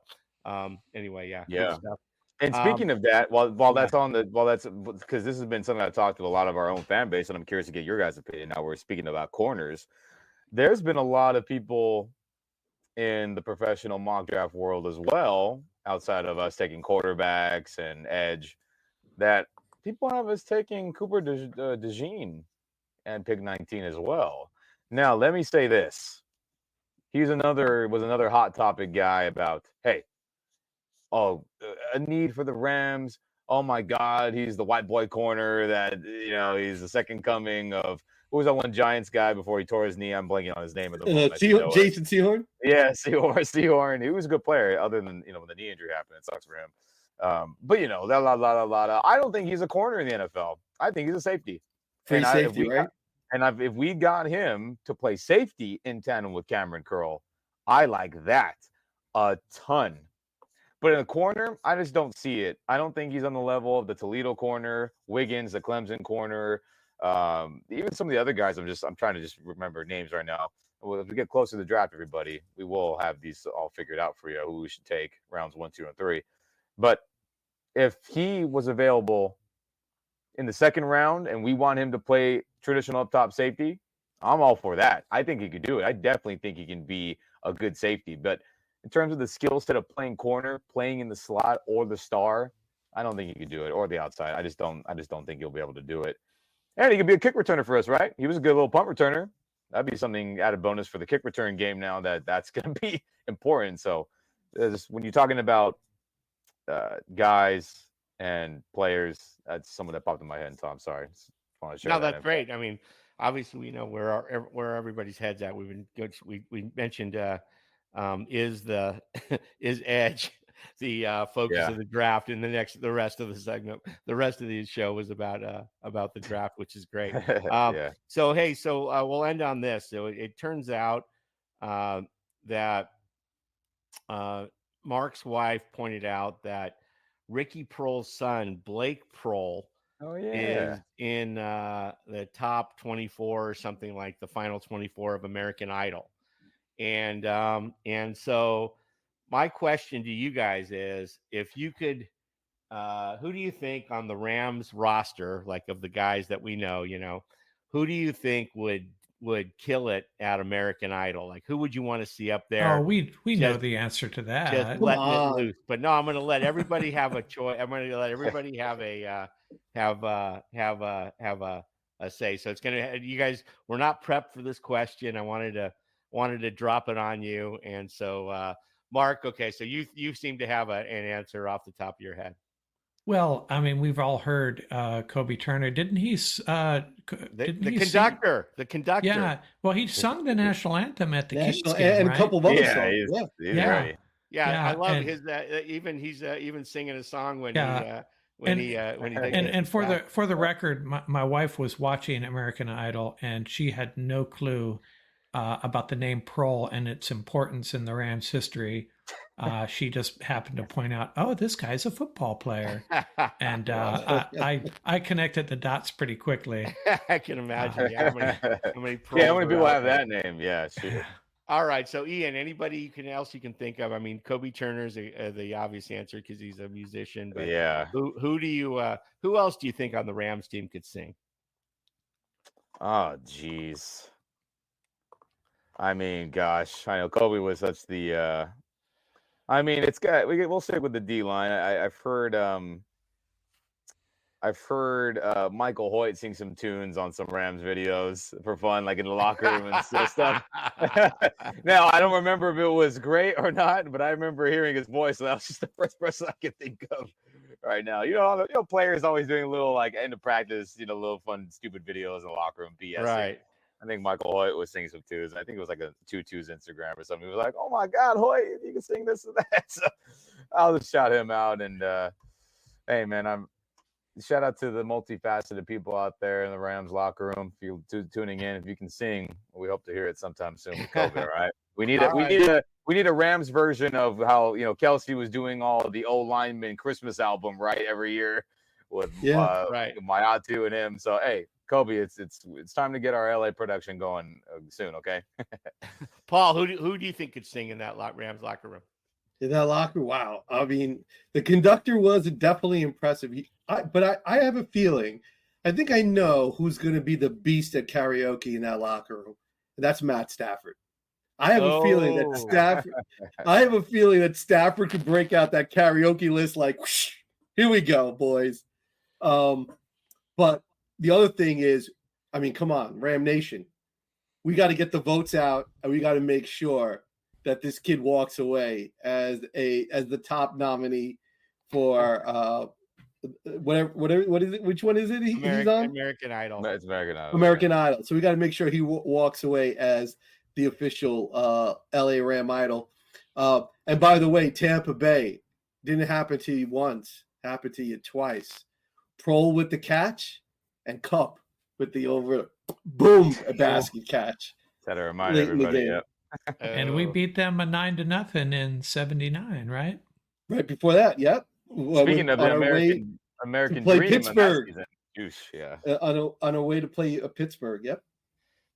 anyway, good stuff.
And speaking of that, while that's because this has been something I've talked to a lot of our own fan base, and I'm curious to get your guys' opinion. Now we're speaking about corners. There's been a lot of people in the professional mock draft world as well, outside of us taking quarterbacks and edge, that people have us taking Cooper DeJean and pick 19 as well. Now, let me say this. Was another hot topic guy about, hey, a need for the Rams. Oh my God, he's the white boy corner that, he's the second coming of, who was that one Giants guy before he tore his knee? I'm blanking on his name at the moment.
Jason Sehorn?
Yeah, Sehorn. He was a good player, other than, when the knee injury happened. It sucks for him. But, I don't think he's a corner in the NFL. I think he's a safety.
Safety, right?
If we got him to play safety in tandem with Cameron Curl, I like that a ton. But in the corner, I just don't see it. I don't think he's on the level of the Toledo corner, Wiggins, the Clemson corner, even some of the other guys. I'm trying to just remember names right now. Well, if we get closer to the draft, everybody, we will have these all figured out for you, who we should take rounds 1, 2, and 3. But if he was available in the second round and we want him to play traditional up top safety, I'm all for that. I think he could do it. I definitely think he can be a good safety. But in terms of the skill set of playing corner, playing in the slot or the star, I don't think he could do it, or the outside. I just don't think he'll be able to do it. And he could be a kick returner for us, right? He was a good little punt returner. That'd be something added bonus for the kick return game now that's going to be important. So when you're talking about guys and players, that's someone that popped in my head. And Tom, sorry.
No, that's great. I mean, obviously we know where everybody's head's at. We mentioned is edge the focus of the draft, and the rest of the segment, the rest of the show was about the draft, which is great. So we'll end on this. So it turns out that Mark's wife pointed out that Ricky Prohl's son, Blake Prohl, is in the top 24 or something, like the final 24 of American Idol. And so my question to you guys is, if you could, who do you think on the Rams roster, like of the guys that we know, who do you think would kill it at American Idol? Like, who would you want to see up there?
Oh, we know the answer to that.
Just letting it loose. But no, I'm going to let everybody have a choice. I'm going to let everybody have a say. So it's going to, you guys, we're not prepped for this question. I wanted to drop it on you. And so, Mark, okay, so you seem to have an answer off the top of your head.
Well, I mean, we've all heard Kobe Turner. Didn't he?
The conductor.
Yeah. Well, he sung the national anthem at the Kings game,
and
right?
a couple of other songs.
He's ready.
Yeah, I love his. He's even singing a song when he
and for the record, my wife was watching American Idol, and she had no clue about the name Prohl and its importance in the Rams' history. She just happened to point out, oh, this guy's a football player. And I connected the dots pretty quickly.
I can imagine. How many
people have that name? Yeah, sure.
All right. So, Ian, anybody else you can think of? I mean, Kobe Turner's the obvious answer because he's a musician. But who else do you think on the Rams team could sing?
Oh, geez. I mean, gosh, I know Kobe was such the. I mean, it's got. We'll stick with the D line. I've heard Michael Hoyt sing some tunes on some Rams videos for fun, like in the locker room and stuff. Now, I don't remember if it was great or not, but I remember hearing his voice. So that was just the first person I could think of right now. Players always doing a little like end of practice, little fun, stupid videos in the locker room. BS.
Right.
I think Michael Hoyt was singing some tunes. I think it was like a 2-2's Instagram or something. He was like, "Oh my God, Hoyt, you can sing this and that." So I'll just shout him out. And hey, man, shout out to the multifaceted people out there in the Rams locker room. If you're tuning in, if you can sing, we hope to hear it sometime soon with COVID. All right, we need a Rams version of how Kelsey was doing all of the old lineman Christmas album right every year. with
right.
Mayatu and him. So hey, Kobe, it's time to get our LA production going soon. Okay.
Paul, who do you think could sing in that Rams locker room?
In that locker, wow. I mean, the conductor was definitely impressive. But I have a feeling, I think I know who's going to be the beast at karaoke in that locker room. And that's Matt Stafford. I have a feeling that Stafford could break out that karaoke list like, whoosh, here we go, boys. But the other thing is, I mean, come on, Ram Nation. We got to get the votes out, and we got to make sure that this kid walks away as the top nominee for what is it? Which one is it? He's on
American Idol.
It's American Idol.
American Idol. So we got to make sure he walks away as the official LA Ram Idol. And by the way, Tampa Bay didn't happen to you once, happened to you twice. Prohl with the catch and Cup with the over boom a basket catch.
Try to remind everybody. Yep.
And we beat them 9-0 in '79, right?
Right before that, yep.
Speaking of the American
play
Dream,
Pittsburgh.
Yeah.
On a way to play Pittsburgh, yep.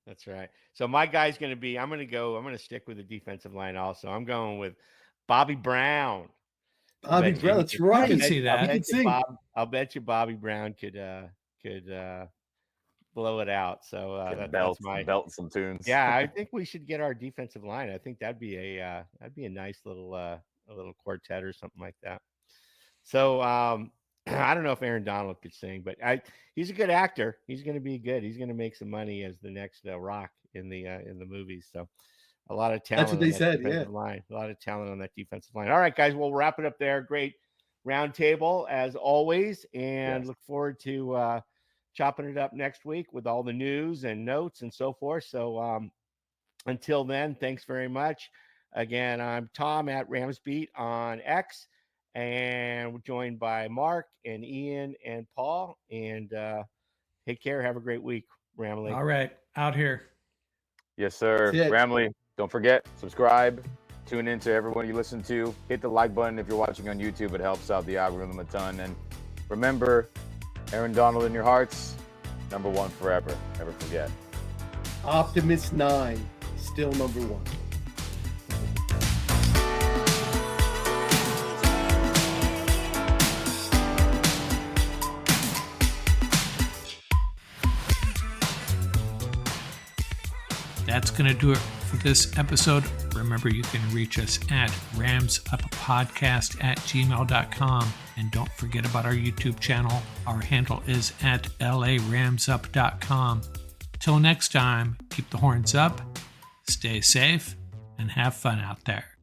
That's right. So my guy's going to be, I'm going to stick with the defensive line also. I'm going with Bobby Brown.
Bobby Brown, that's right.
I can see that.
I'll bet you Bobby Brown could blow it out. So that's my
belt some tunes.
Yeah, I think we should get our defensive line. I think that'd be a nice little a little quartet or something like that. So I don't know if Aaron Donald could sing, but he's a good actor. He's going to be good. He's going to make some money as the next Rock in the movies. So a lot of talent.
That's what they said. Yeah,
line. A lot of talent on that defensive line. All right, guys, we'll wrap it up there. Great roundtable as always, and look forward to chopping it up next week with all the news and notes and so forth. So until then, thanks very much. Again, I'm Tom at Ramsbeat on X. And we're joined by Mark and Ian and Paul. And take care. Have a great week, Ramley.
All right. Out here.
Yes, sir. Ramley, don't forget, subscribe. Tune in to everyone you listen to. Hit the like button if you're watching on YouTube. It helps out the algorithm a ton. And remember, Aaron Donald in your hearts, number one forever. Never forget.
Optimus 9, still number one.
That's going to do it for this episode. Remember, you can reach us at ramsuppodcast@gmail.com. And don't forget about our YouTube channel. Our handle is at laramsup.com. Till next time, keep the horns up, stay safe, and have fun out there.